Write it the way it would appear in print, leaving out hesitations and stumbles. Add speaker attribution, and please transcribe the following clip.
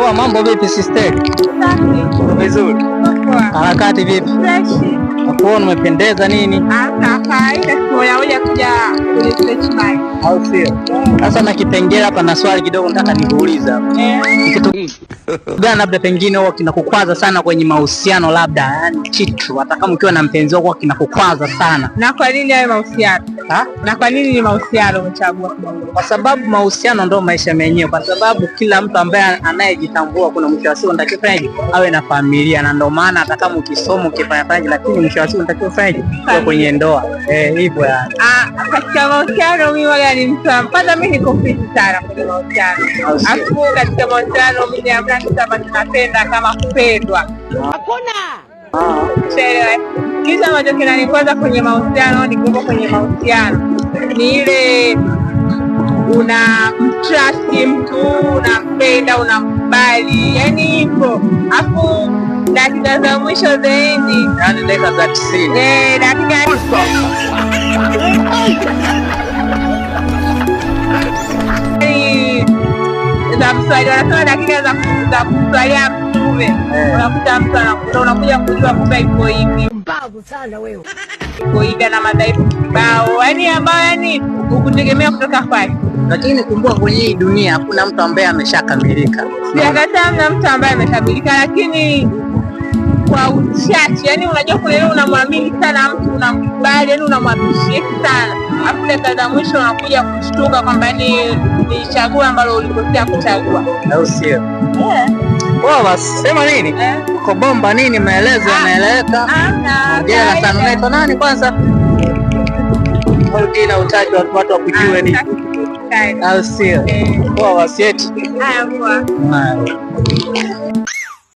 Speaker 1: Poa, mambo vipi sister?
Speaker 2: Safi.
Speaker 1: Vizuri.
Speaker 2: Poa.
Speaker 1: Harakati vipi?
Speaker 2: Fresh.
Speaker 1: Nakuona umependeza nini?
Speaker 2: Kawaida tunaoja kuja kwenye stretch mark.
Speaker 1: Au sio? Sasa na kipengele hapa na swali kidogo nataka nikuulize hapa. Kitu gani labda pengine huwa kinakukwaza sana kwenye mahusiano, labda yani kitu hata kama ukiwa na mpenzi wako kinakukwaza sana?
Speaker 2: Na kwa nini hayo mahusiano? Na kwa nini ni mahusiano umechagua?
Speaker 1: Kwa sababu mahusiano ndio maisha yenyewe, kwa sababu kila mtu ambaye anayejitambua kuna mwisho wa siku natakiwa fanyaje awe na familia, na ndio maana hata kama ukisoma ukifanya lakini mwisho wa siku natakiwa fanyaje kwenye ndoa. Hivyo yani.
Speaker 2: Katika mahusiano mimi wala ni mtu kwanza, mimi niko fit sana kwenye mahusiano. Afu katika mahusiano mimi hamna kitu ambacho napenda kama kupendwa. Hakuna. Kitu ambacho kinanikwaza kwenye mahusiano, nikiwa kwenye mahusiano ni ile unamtrust mtu, unampenda, unamkubali, yani hivyo. Afu dakika za mwisho zaidi,
Speaker 1: yani dakika za 90.
Speaker 2: Dakika za mswali, wanasema dakika za kumswalia Mtume. Unakuta mtu unakuja kujua kumbe iko hivi. Mbavu sana wewe. Iko hivi na madhaifu kibao, yani ambayo yani ukutegemea kutoka kwake.
Speaker 1: Lakini kumbuka kwenye hii dunia hakuna mtu ambaye ameshakamilika.
Speaker 2: Sijakataa mna mtu ambaye amekamilika, lakini kwa uchache, yani unajua kuna ile unamwamini sana mtu, unamkubali, yani unamwappreciate sana. Afu dakika za mwisho unakuja kushtuka kwamba ni chaguo ambalo ulikosea kuchagua.
Speaker 1: Au sio? Poa basi, sema nini? Uko bomba nini, maelezo yanaeleweka? Hongera sana. Unaitwa nani kwanza? Jina utaje watu wakujue ni. Au sio? Poa basi eti.
Speaker 2: Haya poa.